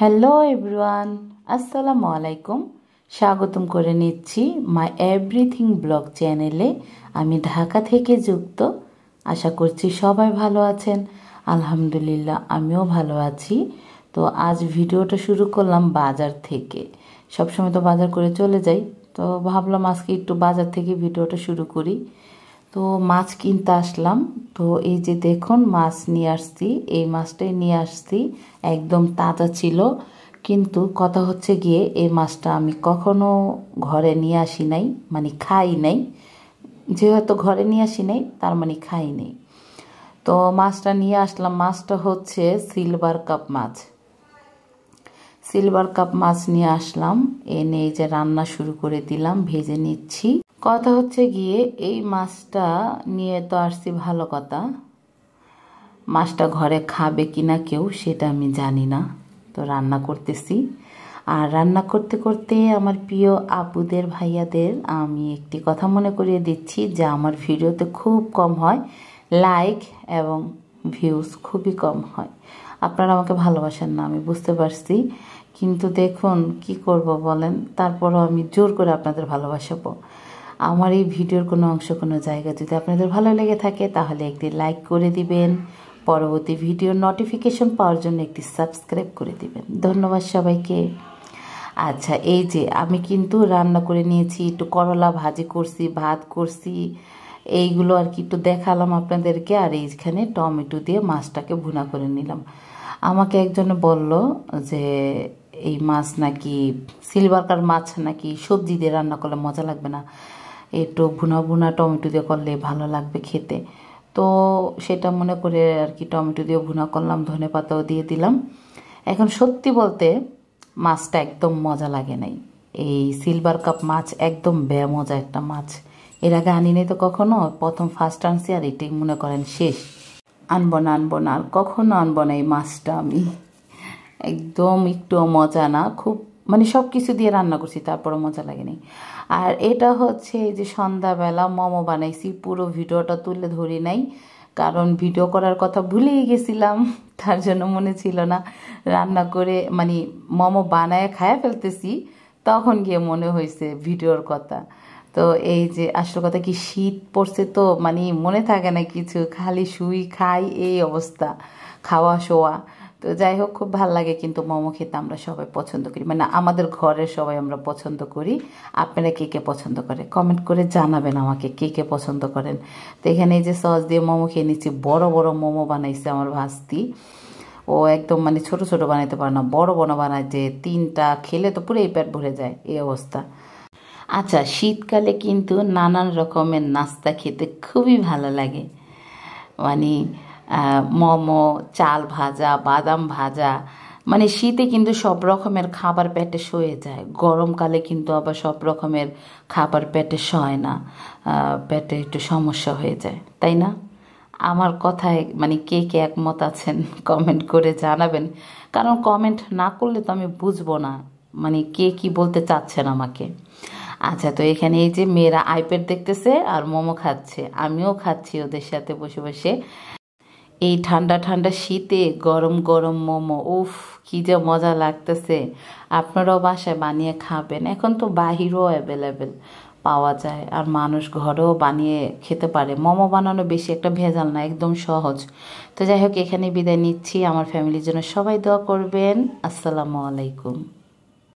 Hello everyone, আসসালামু আলাইকুম। স্বাগতম করে নিচ্ছি মাই এভরিথিং ব্লগ চ্যানেলে। আমি ঢাকা থেকে যুক্ত। আশা করছি সবাই ভালো আছেন। আলহামদুলিল্লাহ আমিও ভালো আছি। তো আজ ভিডিওটা শুরু করলাম বাজার থেকে। সবসময় তো বাজার করে চলে যাই, তো ভাবলাম আজকে একটু বাজার থেকে ভিডিওটা শুরু করি। তো মাছ কিনতে আসলাম। তো এই যে দেখুন মাছ নিয়ে আসছি, এই মাছটাই নিয়ে আসছি, একদম তাজা ছিল। কিন্তু কথা হচ্ছে গিয়ে এই মাছটা আমি কখনো ঘরে নিয়ে আসি নাই, মানে খাই নাই। যেহেতু ঘরে নিয়ে আসি নাই তার মানে খাই নাই। তো মাছটা নিয়ে আসলাম। মাছটা হচ্ছে সিলভার কাপ মাছ। সিলভার কাপ মাছ নিয়ে আসলাম, এনে এই যে রান্না শুরু করে দিলাম, ভেজে নিচ্ছি। কথা হচ্ছে গিয়ে এই মাছটা নিয়ে তো আসছি, ভালো কথা। মাছটা ঘরে খাবে কিনা কেউ সেটা আমি জানি না। তো রান্না করতেছি। আর রান্না করতে করতে আমার প্রিয় আপুদের ভাইয়াদের আমি একটি কথা মনে করিয়ে দিচ্ছি যে আমার ভিডিওতে খুব কম হয় লাইক এবং ভিউজ, খুবই কম হয়। আপনারা আমাকে ভালোবাসেন না, আমি বুঝতে পারছি। কিন্তু দেখুন কি করব বলেন, তারপরও আমি জোর করে আপনাদের ভালোবাসাবো। আমার এই ভিডিওর কোনো অংশ, কোনো জায়গা যদি আপনাদের ভালো লেগে থাকে তাহলে একটি লাইক করে দিবেন। পরবর্তী ভিডিওর নোটিফিকেশন পাওয়ার জন্য একটি সাবস্ক্রাইব করে দিবেন। ধন্যবাদ সবাইকে। আচ্ছা, এই যে আমি কিন্তু রান্না করে নিয়েছি, একটু করলা ভাজি করছি, ভাত করছি, এইগুলো আর কি একটু দেখালাম আপনাদেরকে। আর এইখানে টমেটো দিয়ে মাছটাকে ভুনা করে নিলাম। আমাকে একজনে বলল যে এই মাছ নাকি, সিলভার কাপ মাছ নাকি সবজি দিয়ে রান্না করলে মজা লাগবে না, একটু ভুনা ভুনা টমেটো দিয়ে করলে ভালো লাগবে খেতে। তো সেটা মনে করে আর কি টমেটো দিয়ে ভুনা করলাম, ধনেপাতাও দিয়ে দিলাম। এখন সত্যি বলতে মাছটা একদম মজা লাগে নাই। এই সিলভার কাপ মাছ একদম মজা একটা মাছ। এর আগে আনি নাই তো কখনো, প্রথম ফার্স্ট আনছি। আর এটাই মনে করেন শেষ। আনবো না আর কখনো আনবো না এই মাছটা আমি। একদম একটুও মজা না, খুব মানে সব কিছু দিয়ে রান্না করছি তারপরও মজা লাগেনি। আর এটা হচ্ছে এই যে সন্ধ্যাবেলা মোমো বানাইছি, পুরো ভিডিওটা তুলে ধরি নাই, কারণ ভিডিও করার কথা ভুলেই গেছিলাম। তার জন্য মনে ছিল না। রান্না করে মানে মোমো বানায় খায়া ফেলতেছি, তখন গিয়ে মনে হয়েছে ভিডিওর কথা। তো এই যে আসল কথা কি, শীত পড়ছে তো মানে মনে থাকে না কিছু, খালি শুই খাই, এই অবস্থা, খাওয়া শোয়া। তো যাই হোক, খুব ভালো লাগে কিন্তু মোমো খেতে আমরা সবাই পছন্দ করি, মানে আমাদের ঘরের সবাই আমরা পছন্দ করি। আপনারা কে কে পছন্দ করে কমেন্ট করে জানাবেন আমাকে, কে কে পছন্দ করেন। তো এখানে এই যে সস দিয়ে মোমো খেয়ে নিচ্ছি। বড় বড় মোমো বানাইছে আমার ভাস্তি। ও একদম মানে ছোট ছোট বানাইতে পারে না, বড় বড় বানায়, যে 3টা খেলে তো পুরো এই পেট ভরে যায়, এই অবস্থা। আচ্ছা, শীতকালে কিন্তু নানান রকমের নাস্তা খেতে খুবই ভালো লাগে। মানে মোমো, চাল ভাজা, বাদাম ভাজা, মানে শীতে কিন্তু সব রকমের খাবার পেটে সয়ে যায়। গরমকালে কিন্তু আবার সব রকমের খাবার পেটে সয় না, পেটে একটু সমস্যা হয়ে যায়, তাই না? আমার কথায় মানে কে কে একমত আছেন কমেন্ট করে জানাবেন, কারণ কমেন্ট না করলে তো আমি বুঝবো না মানে কে কি বলতে চাচ্ছেন আমাকে। আচ্ছা, তো এখানে এই যে মেয়েরা আইপ্যাড দেখতেছে আর মোমো খাচ্ছে, আমিও খাচ্ছি ওদের সাথে বসে বসে। এই ঠান্ডা ঠান্ডা শীতে গরম গরম মোমো, উফ কি যে মজা লাগতেছে। আপনারাও বাসায় বানিয়ে খাবেন, এখন তো বাহিরেও অ্যাভেলেবেল পাওয়া যায়, আর মানুষ ঘরেও বানিয়ে খেতে পারে। মোমো বানানো বেশি একটা ভেজাল না, একদম সহজ। তো যাই হোক, এখানে বিদায় নিচ্ছি। আমার ফ্যামিলির জন্য সবাই দোয়া করবেন। আসসালামু আলাইকুম।